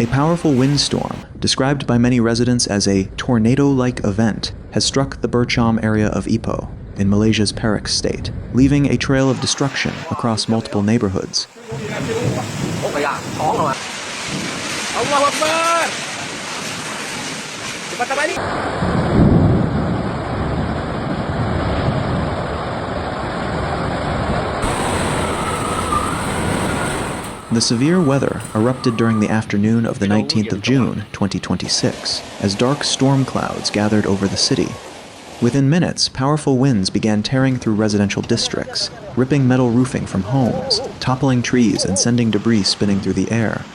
A powerful windstorm, described by many residents as a tornado-like event, has struck the Bercham area of Ipoh, in Malaysia's Perak state, leaving a trail of destruction across multiple neighborhoods. The severe weather erupted during the afternoon of the 19th of June, 2026, as dark storm clouds gathered over the city. Within minutes, powerful winds began tearing through residential districts, ripping metal roofing from homes, toppling trees and sending debris spinning through the air.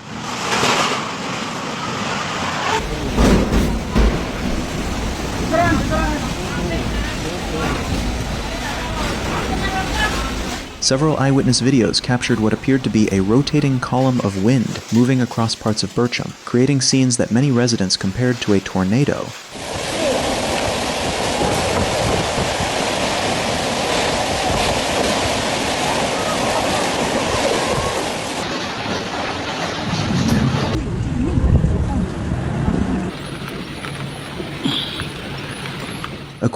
Several eyewitness videos captured what appeared to be a rotating column of wind moving across parts of Bercham, creating scenes that many residents compared to a tornado.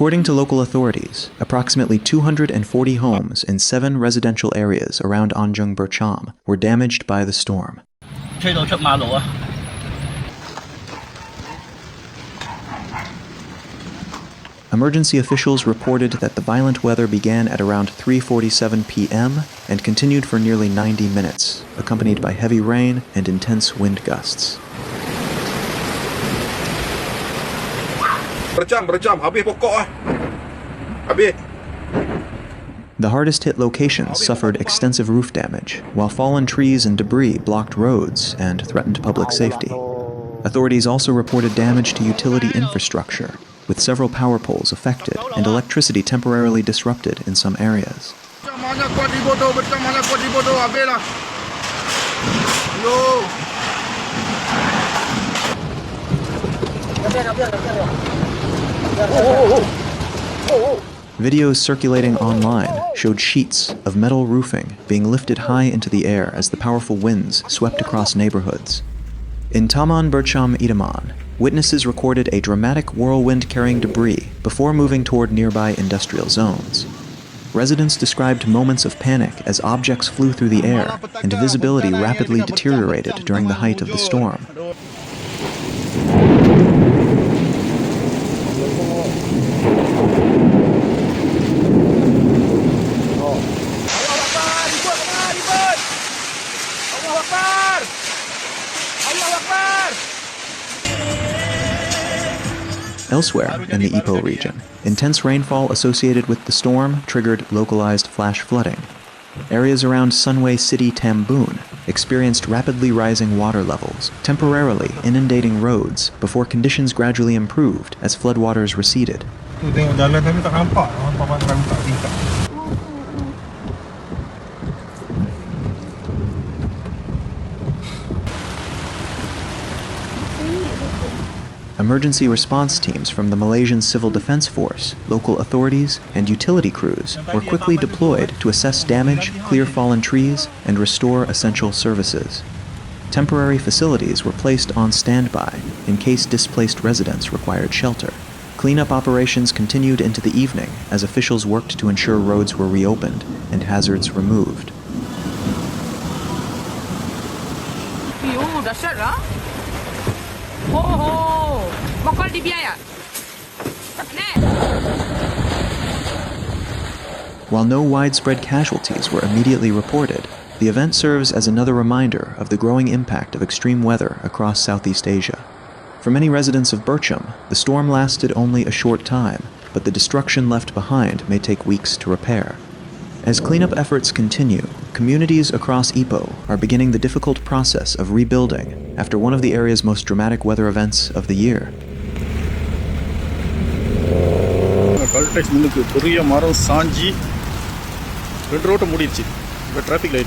According to local authorities, approximately 240 homes in 7 residential areas around Anjung Bercham were damaged by the storm. Emergency officials reported that the violent weather began at around 3:47 p.m. and continued for nearly 90 minutes, accompanied by heavy rain and intense wind gusts. The hardest-hit locations suffered extensive roof damage, while fallen trees and debris blocked roads and threatened public safety. Authorities also reported damage to utility infrastructure, with several power poles affected and electricity temporarily disrupted in some areas. Videos circulating online showed sheets of metal roofing being lifted high into the air as the powerful winds swept across neighborhoods. In Taman Bercham Idaman, witnesses recorded a dramatic whirlwind carrying debris before moving toward nearby industrial zones. Residents described moments of panic as objects flew through the air and visibility rapidly deteriorated during the height of the storm. Elsewhere in the Ipoh region, intense rainfall associated with the storm triggered localized flash flooding. Areas around Sunway City Tambun experienced rapidly rising water levels, temporarily inundating roads before conditions gradually improved as floodwaters receded. Emergency response teams from the Malaysian Civil Defense Force, local authorities, and utility crews were quickly deployed to assess damage, clear fallen trees, and restore essential services. Temporary facilities were placed on standby in case displaced residents required shelter. Cleanup operations continued into the evening as officials worked to ensure roads were reopened and hazards removed. While no widespread casualties were immediately reported, the event serves as another reminder of the growing impact of extreme weather across Southeast Asia. For many residents of Bercham, the storm lasted only a short time, but the destruction left behind may take weeks to repair. As cleanup efforts continue, communities across Ipoh are beginning the difficult process of rebuilding after one of the area's most dramatic weather events of the year. traffic light.